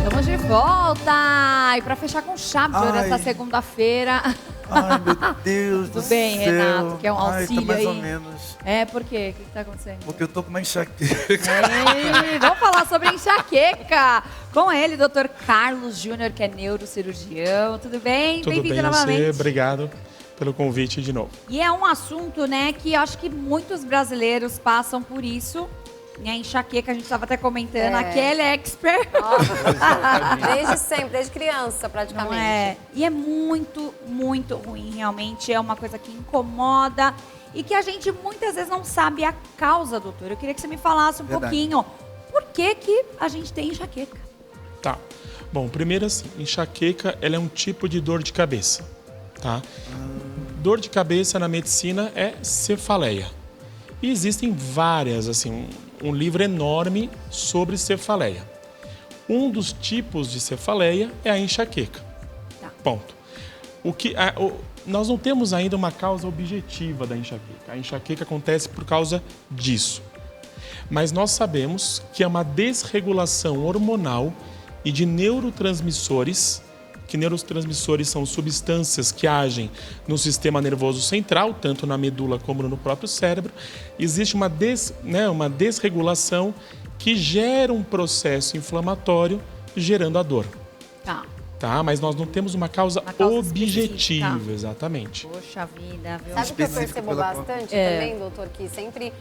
Estamos de volta! E para fechar com chave de ouro essa segunda-feira. Ai, meu Deus do Tudo bem, céu. Renato? Quer um auxílio tá mais aí? ou menos. É, por quê? O que tá acontecendo? Porque eu tô com uma enxaqueca. Ei, vamos falar sobre enxaqueca. Com ele, Dr. Carlos Júnior, que é neurocirurgião. Tudo bem? Tudo Bem-vindo bem, novamente. você? Obrigado pelo convite de novo. E é um assunto, né, que eu acho que muitos brasileiros passam por isso. E a enxaqueca, a gente estava até comentando, aquele é expert. Desde sempre, desde criança, praticamente. Não é? E é muito, muito ruim, realmente. É uma coisa que incomoda e que a gente muitas vezes não sabe a causa, doutor. Eu queria que você me falasse um pouquinho por que a gente tem enxaqueca. Tá. Bom, primeiro assim, enxaqueca, ela é um tipo de dor de cabeça, tá? Dor de cabeça na medicina é cefaleia. E existem várias, assim, um livro enorme sobre cefaleia. Um dos tipos de cefaleia é a enxaqueca. Tá. Ponto. Nós não temos ainda uma causa objetiva da enxaqueca. A enxaqueca acontece por causa disso. Mas nós sabemos que é uma desregulação hormonal e de neurotransmissores, que neurotransmissores são substâncias que agem no sistema nervoso central, tanto na medula como no próprio cérebro. Existe uma desregulação que gera um processo inflamatório, gerando a dor. Tá? Mas nós não temos uma causa objetiva, específica. exatamente. Poxa vida, viu? Sabe o que eu percebo bastante também, doutor? Que sempre,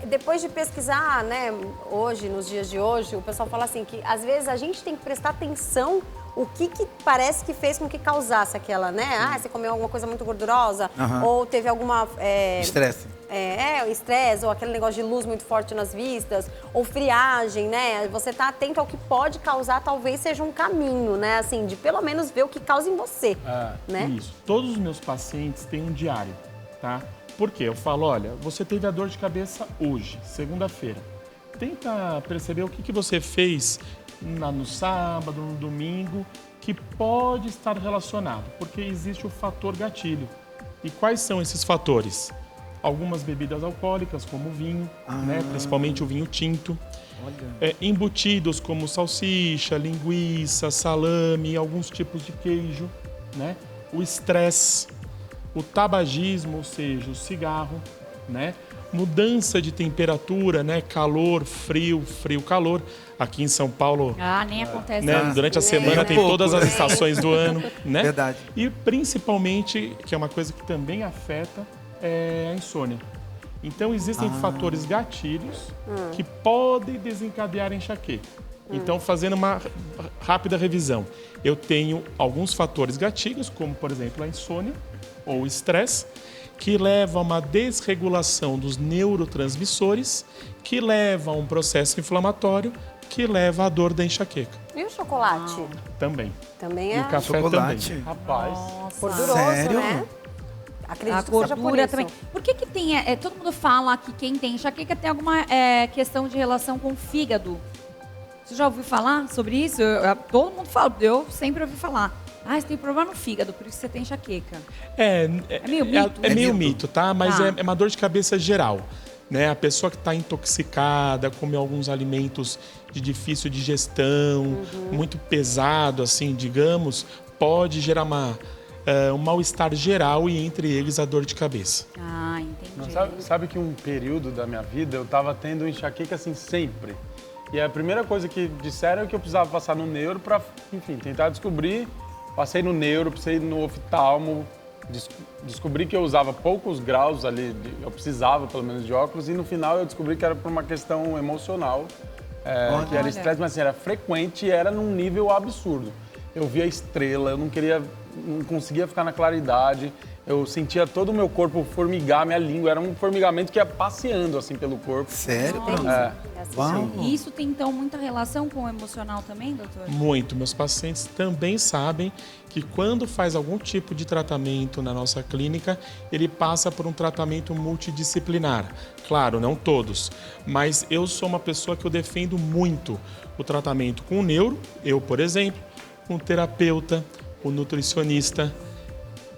depois de pesquisar, né, hoje, nos dias de hoje, o pessoal fala assim que às vezes a gente tem que prestar atenção o que parece que fez com que causasse aquela, né? Ah, você comeu alguma coisa muito gordurosa, ou teve alguma... Estresse. Estresse, ou aquele negócio de luz muito forte nas vistas, ou friagem, né? Você tá atento ao que pode causar, talvez seja um caminho, né? Assim, de pelo menos ver o que causa em você, né? Isso. Todos os meus pacientes têm um diário, tá? Por quê? Eu falo, olha, você teve a dor de cabeça hoje, segunda-feira. Tenta perceber o que você fez no sábado, no domingo, que pode estar relacionado, porque existe o fator gatilho. E quais são esses fatores? Algumas bebidas alcoólicas, como o vinho, né? Principalmente o vinho tinto. Embutidos como salsicha, linguiça, salame, alguns tipos de queijo, né? O estresse, o tabagismo, ou seja, o cigarro, né? Mudança de temperatura, né? Calor, frio, frio, calor. Aqui em São Paulo, Nem acontece né? isso. Durante a semana tem todas as estações do ano, né? Verdade. E principalmente, que é uma coisa que também afeta, é a insônia. Então existem fatores gatilhos que podem desencadear a enxaqueca. Então, fazendo uma rápida revisão, eu tenho alguns fatores gatilhos, como por exemplo a insônia ou o estresse, que leva a uma desregulação dos neurotransmissores, que leva a um processo inflamatório, que leva à dor da enxaqueca. E o chocolate? Também. Também E o café chocolate. também. Rapaz. Gorduroso, Sério? né? Acredito A que seja por gordura isso. também. Por que tem... todo mundo fala que quem tem enxaqueca tem alguma questão de relação com o fígado. Você já ouviu falar sobre isso? Todo mundo fala. Eu sempre ouvi falar. Você tem problema no fígado, por isso você tem enxaqueca. É meio mito. É meio mito, tá? Mas Tá. é uma dor de cabeça geral. Né? A pessoa que está intoxicada, come alguns alimentos de difícil digestão, muito pesado, assim, digamos, pode gerar um mal-estar geral e entre eles a dor de cabeça. Entendi. Sabe que um período da minha vida eu estava tendo enxaqueca assim sempre. E a primeira coisa que disseram é que eu precisava passar no neuro para, enfim, tentar descobrir. Passei no neuro, passei no oftalmo, descobri que eu usava poucos graus ali, eu precisava pelo menos de óculos, e no final eu descobri que era por uma questão emocional, que era estresse, mas assim, era frequente e era num nível absurdo. Eu via estrela, eu não conseguia ficar na claridade, eu sentia todo o meu corpo formigar, minha língua, era um formigamento que ia passeando assim pelo corpo. Sério? Uau. E isso tem, então, muita relação com o emocional também, doutor? Muito. Meus pacientes também sabem que quando faz algum tipo de tratamento na nossa clínica, ele passa por um tratamento multidisciplinar. Claro, não todos, mas eu sou uma pessoa que eu defendo muito o tratamento com o neuro, eu, por exemplo, com o terapeuta, o nutricionista,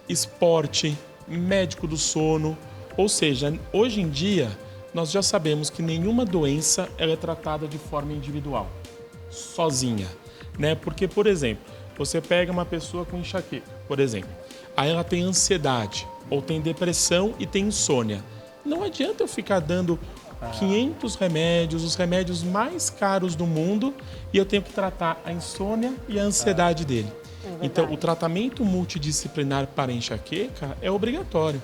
esporte, médico do sono. Ou seja, hoje em dia, nós já sabemos que nenhuma doença ela é tratada de forma individual, sozinha. né? Porque, por exemplo, você pega uma pessoa com enxaqueca, por exemplo, aí ela tem ansiedade, ou tem depressão e tem insônia. Não adianta eu ficar dando 500 remédios, os remédios mais caros do mundo, e eu tenho que tratar a insônia e a ansiedade dele. Então, o tratamento multidisciplinar para enxaqueca é obrigatório.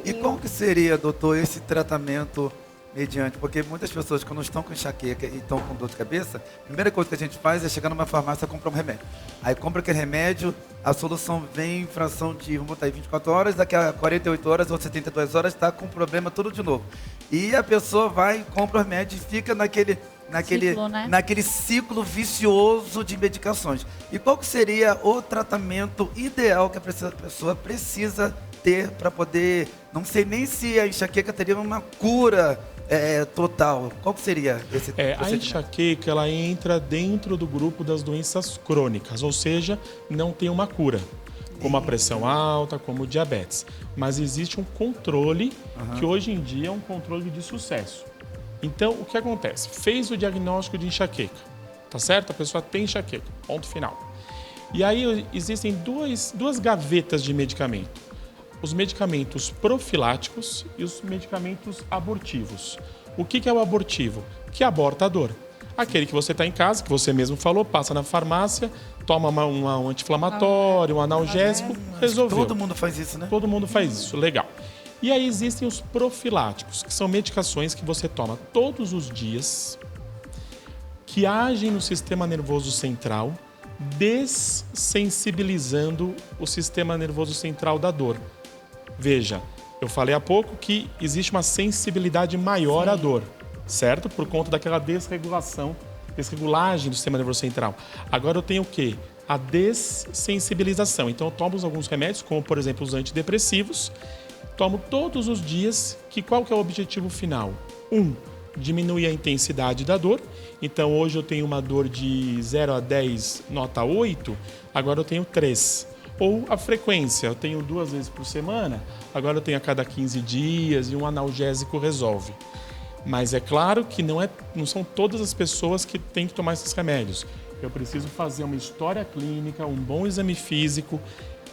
E como que seria, doutor, esse tratamento mediante? Porque muitas pessoas, quando estão com enxaqueca e estão com dor de cabeça, a primeira coisa que a gente faz é chegar numa farmácia e comprar um remédio. Aí compra aquele remédio, a solução vem em fração de, vamos botar aí, 24 horas, daqui a 48 horas ou 72 horas está com o problema tudo de novo. E a pessoa vai, compra o remédio e fica naquele ciclo vicioso de medicações. E qual que seria o tratamento ideal que a pessoa precisa ter para poder... Não sei nem se a enxaqueca teria uma cura total. Qual que seria esse A enxaqueca, ela entra dentro do grupo das doenças crônicas, ou seja, não tem uma cura, como a pressão alta, como o diabetes. Mas existe um controle, que hoje em dia é um controle de sucesso. Então, o que acontece? Fez o diagnóstico de enxaqueca, tá certo? A pessoa tem enxaqueca, ponto final. E aí existem duas gavetas de medicamento. Os medicamentos profiláticos e os medicamentos abortivos. O que é o abortivo? Que aborta a dor. Aquele que você está em casa, que você mesmo falou, passa na farmácia, toma um anti-inflamatório, um analgésico, resolveu. Todo mundo faz isso, né? Todo mundo faz isso, legal. E aí existem os profiláticos, que são medicações que você toma todos os dias, que agem no sistema nervoso central, dessensibilizando o sistema nervoso central da dor. Veja, eu falei há pouco que existe uma sensibilidade maior à dor, certo? Por conta daquela desregulagem do sistema nervoso central. Agora eu tenho o quê? A dessensibilização. Então eu tomo alguns remédios, como por exemplo os antidepressivos, tomo todos os dias, qual que é o objetivo final? Diminuir a intensidade da dor. Então hoje eu tenho uma dor de 0 a 10, nota 8, agora eu tenho 3. Ou a frequência, eu tenho 2 vezes por semana, agora eu tenho a cada 15 dias e um analgésico resolve. Mas é claro que não são todas as pessoas que têm que tomar esses remédios. Eu preciso fazer uma história clínica, um bom exame físico,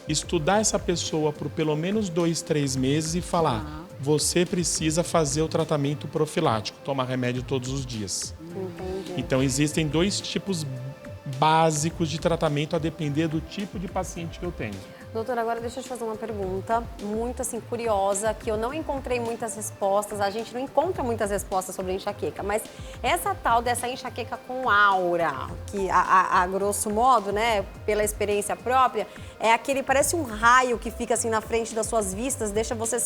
estudar essa pessoa por pelo menos 2, 3 meses e falar, você precisa fazer o tratamento profilático, tomar remédio todos os dias. Entendi. Então existem 2 tipos básicos de tratamento a depender do tipo de paciente que eu tenho. Doutor, agora deixa eu te fazer uma pergunta muito assim curiosa, que eu não encontrei muitas respostas, a gente não encontra muitas respostas sobre enxaqueca, mas essa tal dessa enxaqueca com aura, que a grosso modo, né, pela experiência própria, é aquele, parece um raio que fica assim na frente das suas vistas, deixa você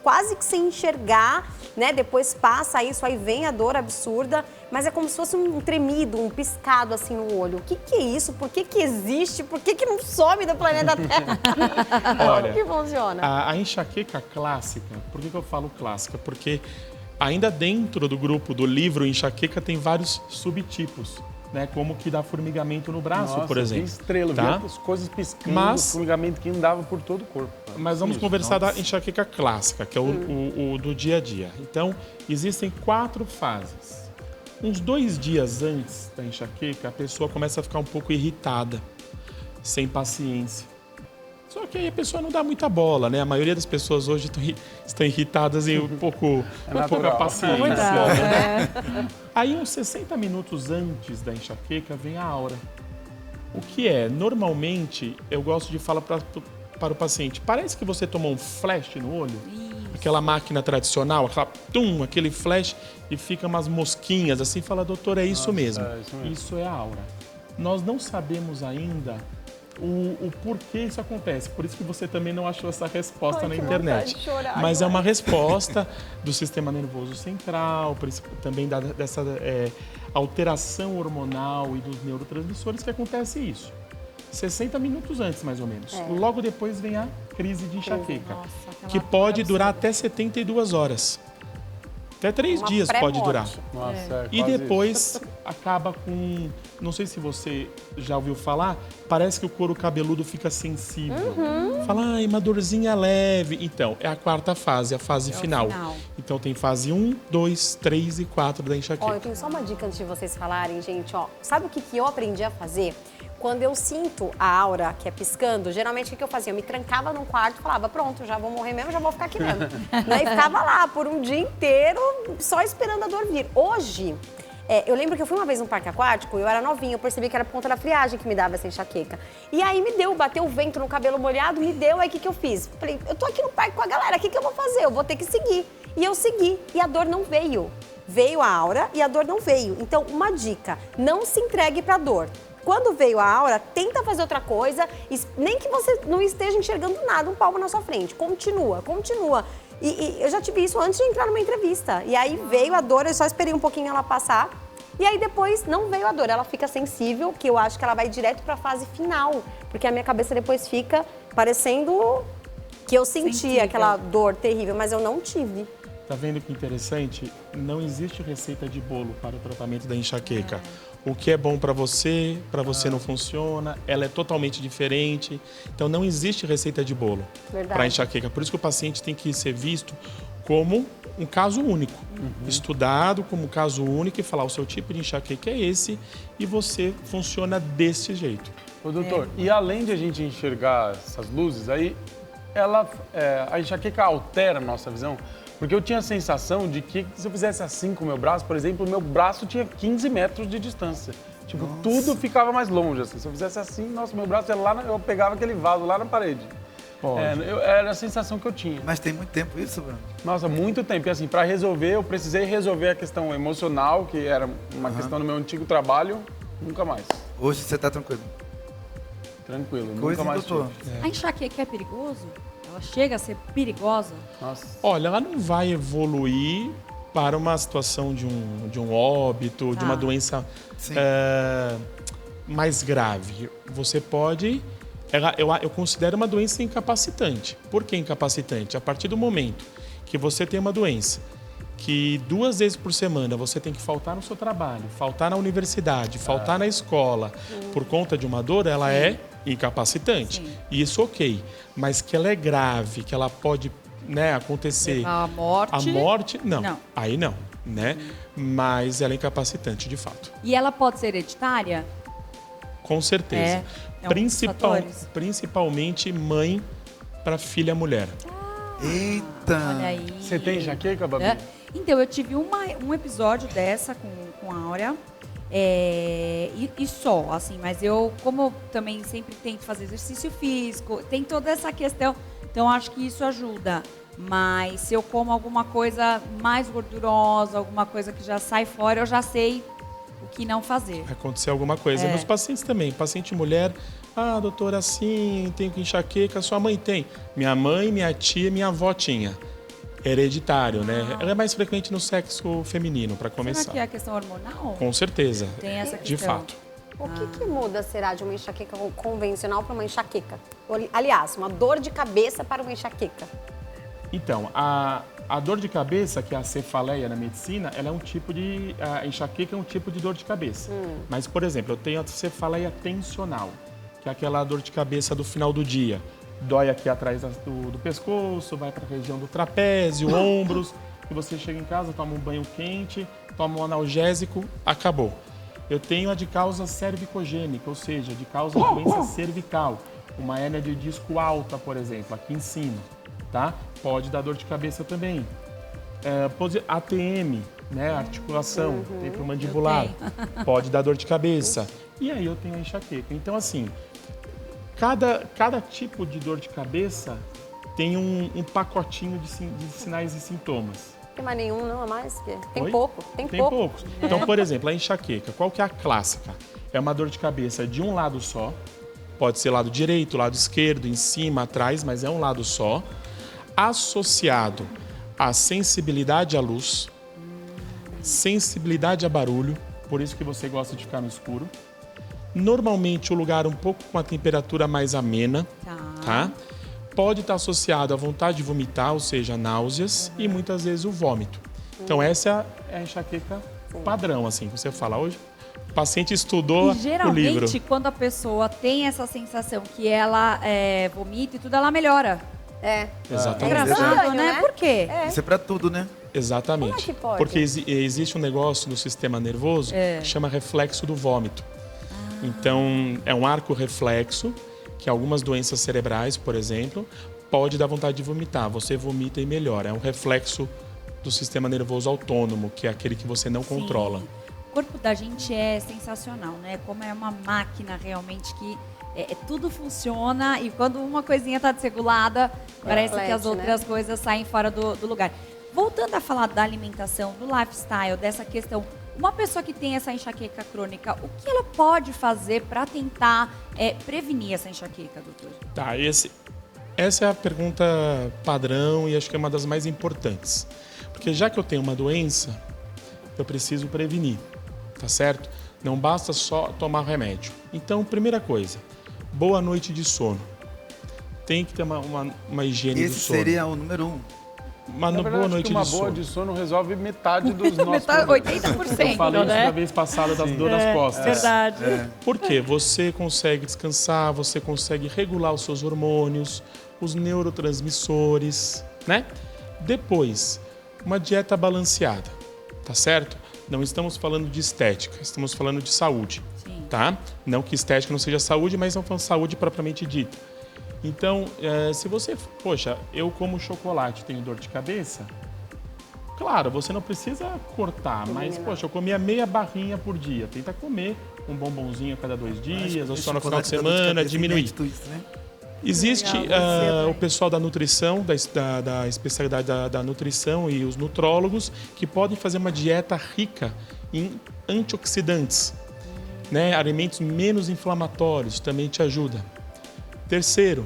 quase que sem enxergar, né, depois passa isso, aí vem a dor absurda, mas é como se fosse um tremido, um piscado assim no olho. O que é isso? Por que existe? Por que não some do planeta Terra? Olha, como que funciona? A enxaqueca clássica, por que eu falo clássica? Porque ainda dentro do grupo do livro enxaqueca tem vários subtipos, né? Como que dá formigamento no braço, por exemplo. Que estrela, tá? via as coisas piscando, formigamento que andava por todo o corpo. Mas vamos conversar da enxaqueca clássica, que é o do dia a dia. Então, existem 4 fases. Uns 2 dias antes da enxaqueca, a pessoa começa a ficar um pouco irritada, sem paciência. Só que aí a pessoa não dá muita bola, né? A maioria das pessoas hoje estão irritadas e com pouca paciência. Né? Aí, uns 60 minutos antes da enxaqueca, vem a aura. O que é? Normalmente, eu gosto de falar para o paciente, parece que você tomou um flash no olho? Aquela máquina tradicional, aquele flash e fica umas mosquinhas assim, fala, doutor, é isso mesmo. Isso é a aura. Nós não sabemos ainda o porquê isso acontece. Por isso que você também não achou essa resposta na internet. Mas é uma resposta do sistema nervoso central, também dessa alteração hormonal e dos neurotransmissores que acontece isso. 60 minutos antes, mais ou menos. Logo depois vem a crise de enxaqueca, que pode durar até 72 horas. Até 3 dias pode durar. Nossa, E depois acaba com... Não sei se você já ouviu falar, parece que o couro cabeludo fica sensível. Fala, ai, uma dorzinha leve. Então, é a quarta fase, a fase final. Então, tem fase 1, 2, 3 e 4 da enxaqueca. Ó, eu tenho só uma dica antes de vocês falarem, gente. Ó, sabe o que eu aprendi a fazer? Quando eu sinto a aura que é piscando, geralmente o que eu fazia? Eu me trancava num quarto e falava, pronto, já vou morrer mesmo, já vou ficar aqui mesmo. Né? E ficava lá por um dia inteiro só esperando a dor vir. Hoje, eu lembro que eu fui uma vez num parque aquático, eu era novinha, eu percebi que era por conta da friagem que me dava essa enxaqueca. E aí bateu o vento no cabelo molhado, me deu, aí o que eu fiz? Falei, eu tô aqui no parque com a galera, o que eu vou fazer? Eu vou ter que seguir. E eu segui, e a dor não veio. Veio a aura e a dor não veio. Então, uma dica, não se entregue pra dor. Quando veio a aura, tenta fazer outra coisa, nem que você não esteja enxergando nada, um palmo na sua frente. Continua. E eu já tive isso antes de entrar numa entrevista. E aí veio a dor, eu só esperei um pouquinho ela passar. E aí depois não veio a dor, ela fica sensível, que eu acho que ela vai direto para a fase final. Porque a minha cabeça depois fica parecendo que eu senti aquela dor terrível, mas eu não tive. Tá vendo que interessante? Não existe receita de bolo para o tratamento da enxaqueca. O que é bom para você não funciona, ela é totalmente diferente. Então, não existe receita de bolo para enxaqueca. Por isso que o paciente tem que ser visto como um caso único. Estudado como um caso único e falar, o seu tipo de enxaqueca é esse e você funciona desse jeito. Ô, doutor, e além de a gente enxergar essas luzes, aí a enxaqueca altera a nossa visão? Porque eu tinha a sensação de que se eu fizesse assim com o meu braço, por exemplo, o meu braço tinha 15 metros de distância. Tipo, tudo ficava mais longe, assim. Se eu fizesse assim, nossa, meu braço era lá, eu pegava aquele vaso lá na parede. Era a sensação que eu tinha. Mas tem muito tempo isso, Bruno? Nossa, muito tempo. E assim, para resolver, eu precisei resolver a questão emocional, que era uma questão do meu antigo trabalho, nunca mais. Hoje você tá tranquilo? Tranquilo, Coisa, nunca mais doutor. tive. A enxaqueca é perigoso? Ela chega a ser perigosa? Nossa. Olha, ela não vai evoluir para uma situação de um óbito, de uma doença mais grave. Você pode... Eu considero uma doença incapacitante. Por que incapacitante? A partir do momento que você tem uma doença que 2 vezes por semana você tem que faltar no seu trabalho, faltar na universidade, faltar na escola por conta de uma dor, ela é incapacitante. Isso ok. Mas que ela é grave, que ela pode acontecer... A morte? A morte, não. Aí não, né? Mas ela é incapacitante, de fato. E ela pode ser hereditária? Com certeza. Principalmente mãe para filha mulher. Eita! Olha aí. Você tem enxaqueca, Babi? Então, eu tive um episódio dessa com a Áurea. E só, assim, mas como eu também sempre tento fazer exercício físico, tem toda essa questão, então acho que isso ajuda. Mas se eu como alguma coisa mais gordurosa, alguma coisa que já sai fora, eu já sei o que não fazer. Vai acontecer alguma coisa. Meus pacientes também, paciente mulher, doutora, assim, tenho enxaqueca, sua mãe tem. Minha mãe, minha tia, minha avó tinha. Hereditário, né? Ela é mais frequente no sexo feminino, para começar. Será que é a questão hormonal? Com certeza. Tem essa questão. De fato. O que muda, será, de uma enxaqueca convencional para uma enxaqueca? Aliás, uma dor de cabeça para uma enxaqueca. Então, a dor de cabeça, que é a cefaleia na medicina, ela é um tipo de... A enxaqueca é um tipo de dor de cabeça. Mas, por exemplo, eu tenho a cefaleia tensional, que é aquela dor de cabeça do final do dia. Dói aqui atrás do pescoço, vai para a região do trapézio, ombros, e você chega em casa, toma um banho quente, toma um analgésico, acabou. Eu tenho a de causa cervicogênica, ou seja, de causa de doença cervical, uma hérnia de disco alta, por exemplo, aqui em cima, tá? Pode dar dor de cabeça também. ATM, né, articulação, temporomandibular, pode dar dor de cabeça. E aí eu tenho a enxaqueca. Então, assim, cada tipo de dor de cabeça tem um pacotinho de sinais e sintomas. Tem mais nenhum, não, a mais? Tem Oi? pouco. Tem poucos. Então, por exemplo, a enxaqueca, qual que é a clássica? É uma dor de cabeça de um lado só. Pode ser lado direito, lado esquerdo, em cima, atrás, mas é um lado só. Associado à sensibilidade à luz, sensibilidade a barulho, por isso que você gosta de ficar no escuro. Normalmente, o lugar um pouco com a temperatura mais amena, tá? Pode estar associado à vontade de vomitar, ou seja, náuseas, e muitas vezes o vômito. Então, essa é a enxaqueca padrão, assim, que você fala hoje. O paciente estudou E o livro. geralmente, quando a pessoa tem essa sensação que ela vomita e tudo, ela melhora. É. Exatamente. Engraçado, Estranho, né? né? Por quê? Isso é pra tudo, né? Exatamente. Como é que pode? Porque existe um negócio no sistema nervoso que chama reflexo do vômito. Então, é um arco reflexo que algumas doenças cerebrais, por exemplo, pode dar vontade de vomitar. Você vomita e melhora. É um reflexo do sistema nervoso autônomo, que é aquele que você não controla. O corpo da gente é sensacional, né? Como é uma máquina realmente que tudo funciona e quando uma coisinha está desregulada, parece que as Reflete, outras coisas saem fora do lugar. Voltando a falar da alimentação, do lifestyle, dessa questão, uma pessoa que tem essa enxaqueca crônica, o que ela pode fazer para tentar prevenir essa enxaqueca, doutor? Tá, essa é a pergunta padrão e acho que é uma das mais importantes. Porque já que eu tenho uma doença, eu preciso prevenir, tá certo? Não basta só tomar remédio. Então, primeira coisa, boa noite de sono. Tem que ter uma higiene do Esse sono. seria o número 1. Uma Na verdade, boa acho noite que uma de boa sono. de sono resolve metade dos nossos problemas. 80%, Eu falei isso né? da vez passada das dor nas costas. Verdade. Por quê? Você consegue descansar, você consegue regular os seus hormônios, os neurotransmissores, né? Depois, uma dieta balanceada, tá certo? Não estamos falando de estética, estamos falando de saúde, Sim. tá? Não que estética não seja saúde, mas não falando saúde propriamente dita. Então, se você... Poxa, eu como chocolate, tenho dor de cabeça... Claro, você não precisa cortar, mas, poxa, eu comia meia barrinha por dia. Tenta comer um bombonzinho a cada 2 dias, ou só no final de semana, diminuir. Existe o pessoal da nutrição, da especialidade da nutrição e os nutrólogos que podem fazer uma dieta rica em antioxidantes, né? Alimentos menos inflamatórios também te ajuda. Terceiro,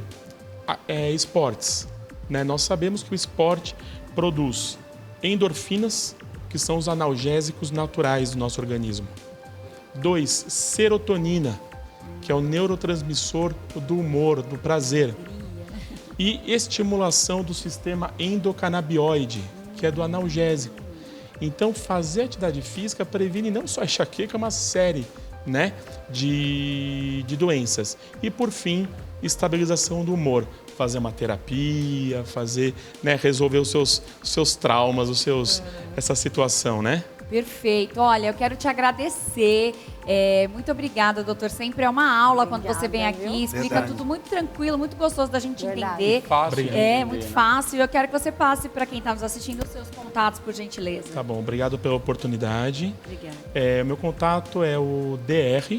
esportes, né? Nós sabemos que o esporte produz endorfinas, que são os analgésicos naturais do nosso organismo. 2, serotonina, que é o neurotransmissor do humor, do prazer. E estimulação do sistema endocannabinoide, que é do analgésico. Então, fazer atividade física previne não só a enxaqueca, uma série, né, de doenças. E, por fim, estabilização do humor. Fazer uma terapia, né, resolver os seus traumas, essa situação, né? Perfeito. Olha, eu quero te agradecer. Muito obrigada, doutor. Sempre é uma aula quando você vem aqui. Viu? Explica Verdade. tudo muito tranquilo, muito gostoso da gente Verdade. entender. Fácil de entender, Muito né? fácil. Eu quero que você passe para quem está nos assistindo os seus contatos, por gentileza. Tá bom, obrigado pela oportunidade. Obrigada. Meu contato é o Dr.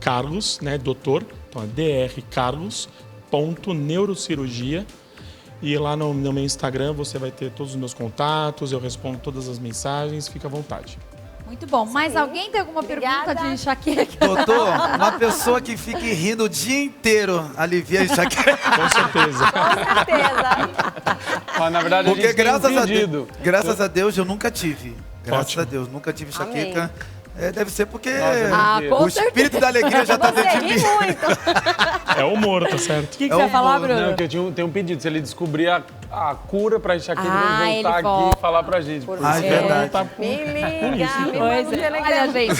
Carlos, né, doutor, então é drcarlos.neurocirurgia. E lá no meu Instagram você vai ter todos os meus contatos, eu respondo todas as mensagens, fica à vontade. Muito bom. Mais alguém tem alguma Obrigada. pergunta de enxaqueca? Doutor, uma pessoa que fique rindo o dia inteiro alivia a enxaqueca. Com certeza. Com certeza. Mas, na verdade, a Porque gente tem graças a Deus eu nunca tive. Graças Ótimo. a Deus, nunca tive enxaqueca. Deve ser porque Nossa, com o espírito da alegria já está Você dentro de ri mim. muito. É humor, tá certo? O que É você vai o falar, humor, Bruno? Não, que eu tenho um pedido. Se ele descobrir a cura para enxaqueca, ele ele voltar aqui volta. e falar pra gente. Por Ah, é verdade. Tá Me liga, me isso, manda Pois no é. Telegram. Olha, gente,